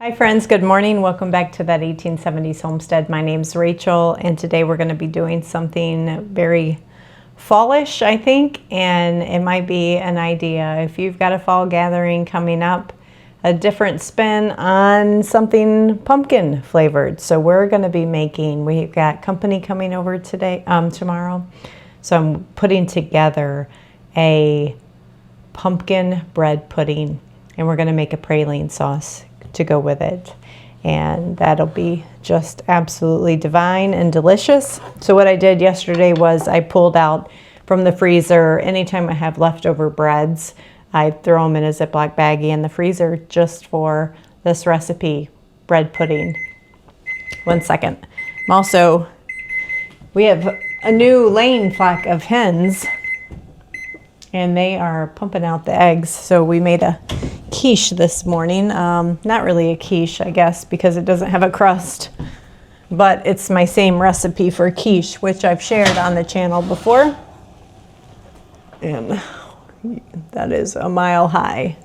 Hi friends, good morning. Welcome back to that 1870s homestead. My name's Rachel, and today we're going to be doing something very fallish, I think, and it might be an idea if you've got a fall gathering coming up, a different spin on something pumpkin flavored. So we're going to be we've got company coming over tomorrow. So I'm putting together a pumpkin bread pudding, and we're going to make a praline sauce to go with it, and that'll be just absolutely divine and delicious. So what I did yesterday was I pulled out from the freezer. Anytime I have leftover breads, I throw them in a Ziploc baggie in the freezer just for this recipe, bread pudding. 1 second. We have a new laying flock of hens, and they are pumping out the eggs. So we made a quiche this morning. Not really a quiche, I guess, because it doesn't have a crust, but it's my same recipe for quiche, which I've shared on the channel before. And that is a mile high.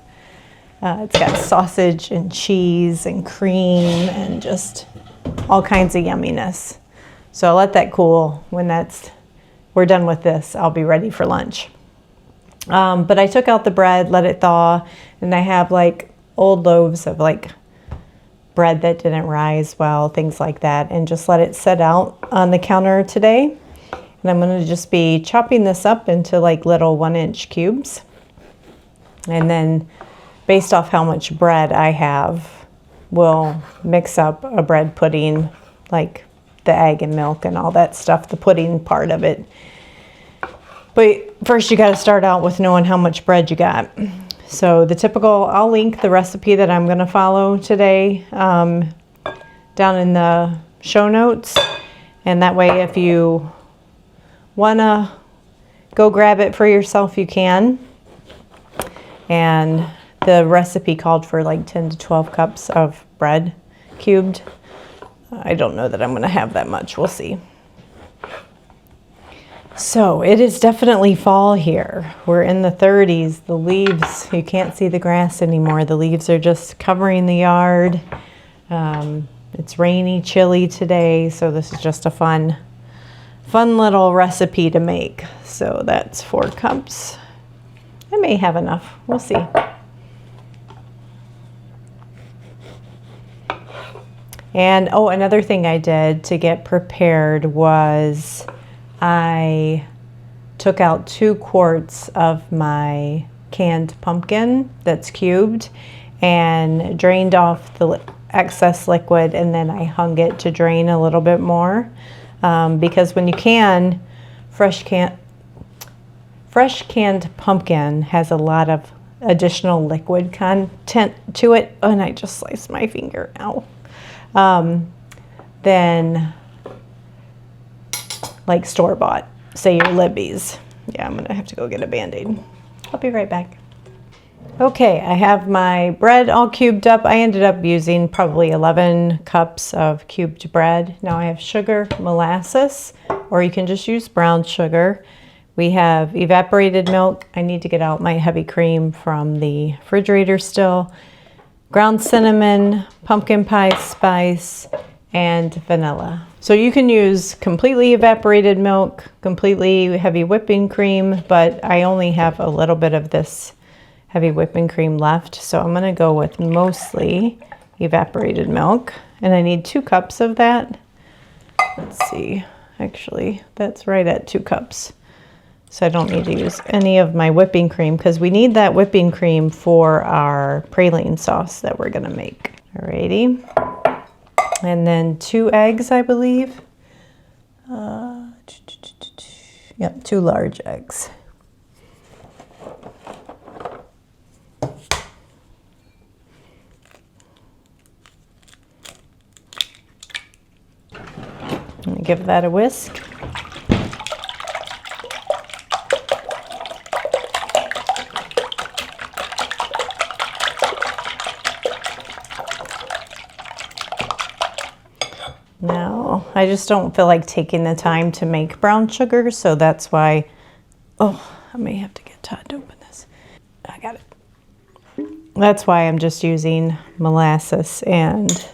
It's got sausage and cheese and cream and just all kinds of yumminess. So I'll let that cool. When we're done with this, I'll be ready for lunch. But I took out the bread, let it thaw, and I have like old loaves of like bread that didn't rise well, things like that, and just let it set out on the counter today. And I'm going to just be chopping this up into like little 1-inch cubes. And then based off how much bread I have, we'll mix up a bread pudding, like the egg and milk and all that stuff, the pudding part of it. But first you got to start out with knowing how much bread you got. So I'll link the recipe that I'm going to follow today down in the show notes. And that way if you want to go grab it for yourself, you can. And the recipe called for like 10 to 12 cups of bread cubed. I don't know that I'm going to have that much. We'll see. So it is definitely fall here. We're in the 30s. The leaves, you can't see the grass anymore. The leaves are just covering the yard. It's rainy, chilly today, so this is just a fun little recipe to make. So that's 4 cups. I may have enough. We'll see. And another thing I did to get prepared was I took out 2 quarts of my canned pumpkin that's cubed and drained off the excess liquid, and then I hung it to drain a little bit more because when you can, fresh canned pumpkin has a lot of additional liquid content to it. Oh, and I just sliced my finger. Ow. Then like store-bought, say your Libby's. Yeah, I'm gonna have to go get a Band-Aid. I'll be right back. Okay, I have my bread all cubed up. I ended up using probably 11 cups of cubed bread. Now I have sugar, molasses, or you can just use brown sugar. We have evaporated milk. I need to get out my heavy cream from the refrigerator still. Ground cinnamon, pumpkin pie spice, and vanilla. So you can use completely evaporated milk, completely heavy whipping cream, but I only have a little bit of this heavy whipping cream left. So I'm gonna go with mostly evaporated milk, and I need 2 cups of that. Let's see, actually, that's right at 2 cups. So I don't need to use any of my whipping cream because we need that whipping cream for our praline sauce that we're gonna make. Alrighty. And then 2 eggs, I believe. Yep, 2 large eggs. Let me give that a whisk. Now, I just don't feel like taking the time to make brown sugar, so that's why, I may have to get Todd to open this. I got it. That's why I'm just using molasses and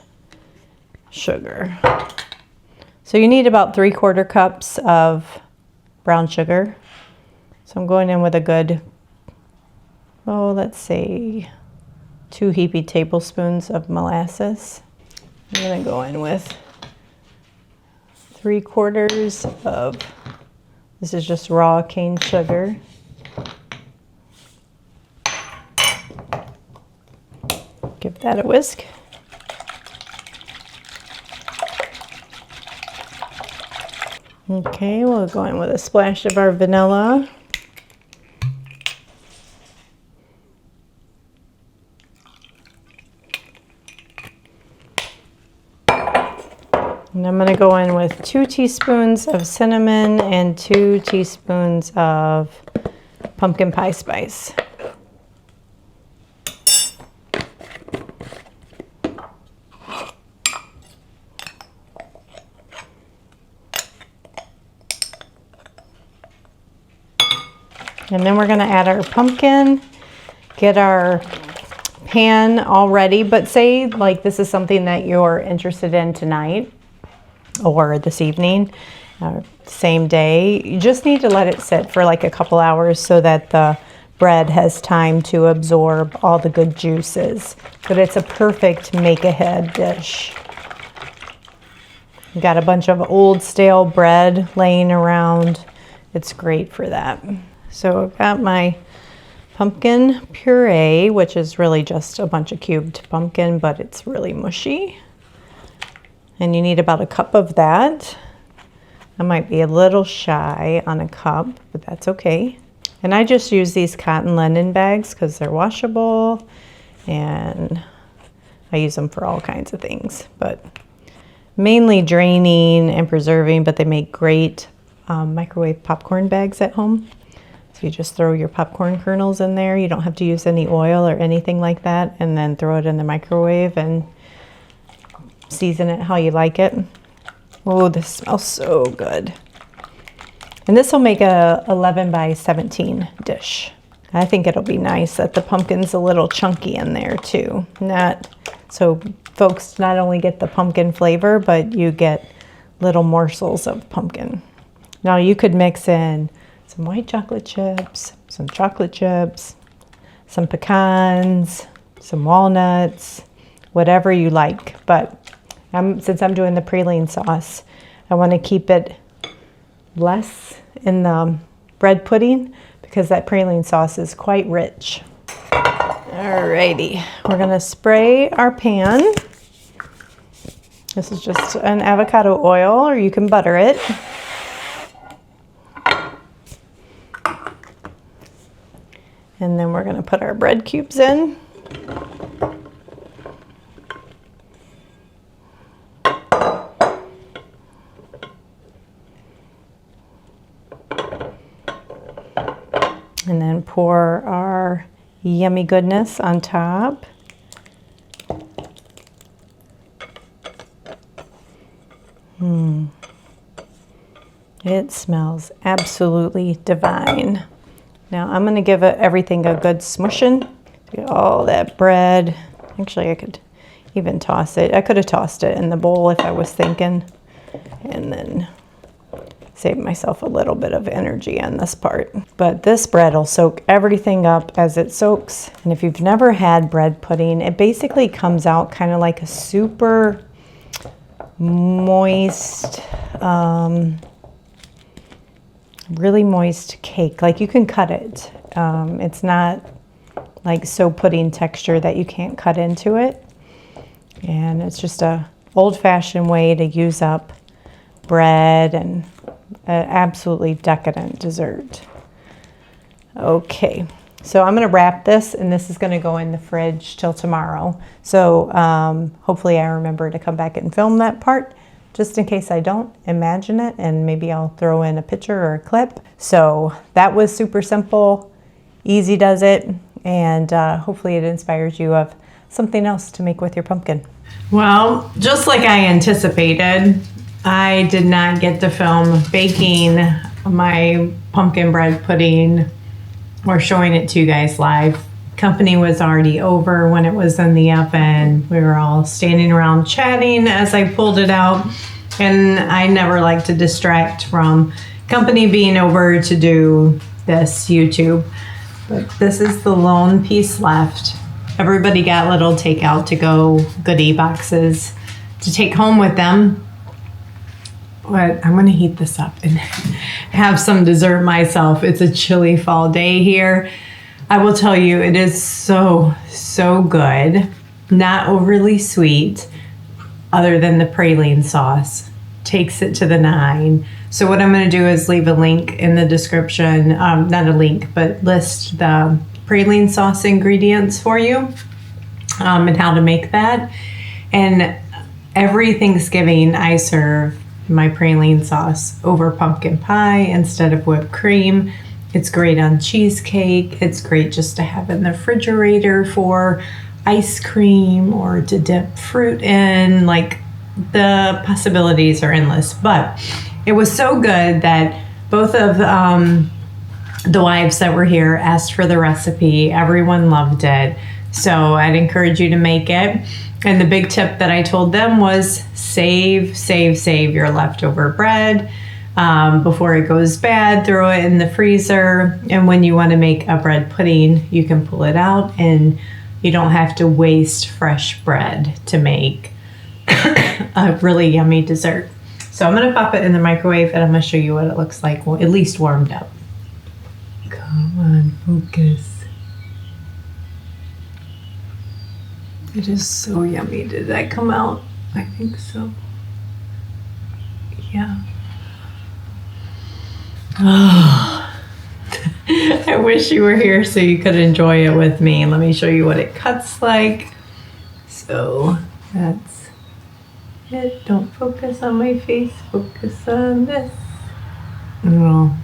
sugar. So you need about 3/4 cups of brown sugar. So I'm going in with a good, let's say 2 heapy tablespoons of molasses. I'm gonna go in with 3/4 of, this is just raw cane sugar. Give that a whisk. Okay, we'll go in with a splash of our vanilla. And I'm going to go in with 2 teaspoons of cinnamon and 2 teaspoons of pumpkin pie spice. And then we're going to add our pumpkin, get our pan all ready, but say like this is something that you're interested in tonight or this evening, same day. You just need to let it sit for like a couple hours so that the bread has time to absorb all the good juices. But it's a perfect make-ahead dish. Got a bunch of old stale bread laying around. It's great for that. So I've got my pumpkin puree, which is really just a bunch of cubed pumpkin, but it's really mushy. And you need about a cup of that. I might be a little shy on a cup, but that's okay. And I just use these cotton linen bags because they're washable and I use them for all kinds of things, but mainly draining and preserving, but they make great microwave popcorn bags at home. So you just throw your popcorn kernels in there. You don't have to use any oil or anything like that, and then throw it in the microwave and season it how you like it. Oh, this smells so good. And this will make a 11 by 17 dish. I think it'll be nice that the pumpkin's a little chunky in there too. So folks not only get the pumpkin flavor, but you get little morsels of pumpkin. Now you could mix in some white chocolate chips, some chocolate chips, some pecans, some walnuts, whatever you like. But since I'm doing the praline sauce, I want to keep it less in the bread pudding because that praline sauce is quite rich. Alrighty, we're gonna spray our pan. This is just an avocado oil, or you can butter it. And then we're going to put our bread cubes in. And then pour our yummy goodness on top. It smells absolutely divine. Now I'm going to give everything a good smushing. Get all that bread. Actually, I could even toss it. I could have tossed it in the bowl if I was thinking. And then save myself a little bit of energy on this part. But this bread will soak everything up as it soaks. And if you've never had bread pudding, it basically comes out kind of like a super moist, really moist cake. Like you can cut it. It's not like so pudding texture that you can't cut into it. And it's just a old-fashioned way to use up bread and an absolutely decadent dessert. Okay, so I'm going to wrap this, and this is going to go in the fridge till tomorrow. So hopefully I remember to come back and film that part. Just in case I don't, imagine it, and maybe I'll throw in a picture or a clip. So that was super simple, easy does it, and hopefully it inspires you of something else to make with your pumpkin. Well, just like I anticipated, I did not get to film baking my pumpkin bread pudding or showing it to you guys live Company was already over when it was in the oven. We were all standing around chatting as I pulled it out. And I never like to distract from company being over to do this YouTube. But this is the lone piece left. Everybody got little takeout to go goodie boxes to take home with them. But I'm gonna heat this up and have some dessert myself. It's a chilly fall day here. I will tell you, it is so, so good. Not overly sweet, other than the praline sauce. Takes it to the 9. So what I'm gonna do is leave a link in the description, not a link, but list the praline sauce ingredients for you and how to make that. And every Thanksgiving I serve my praline sauce over pumpkin pie instead of whipped cream. It's great on cheesecake. It's great just to have in the refrigerator for ice cream or to dip fruit in. Like, the possibilities are endless. But it was so good that both of the wives that were here asked for the recipe. Everyone loved it. So I'd encourage you to make it. And the big tip that I told them was save your leftover bread. Before it goes bad, throw it in the freezer. And when you want to make a bread pudding, you can pull it out and you don't have to waste fresh bread to make a really yummy dessert. So I'm going to pop it in the microwave and I'm going to show you what it looks like, well, at least warmed up. Come on, focus. It is so yummy. Did that come out? I think so. Yeah. Oh, I wish you were here so you could enjoy it with me. Let me show you what it cuts like. So that's it. Don't focus on my face. Focus on this. Oh.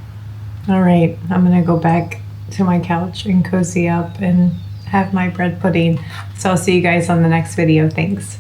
All right. I'm going to go back to my couch and cozy up and have my bread pudding. So I'll see you guys on the next video. Thanks.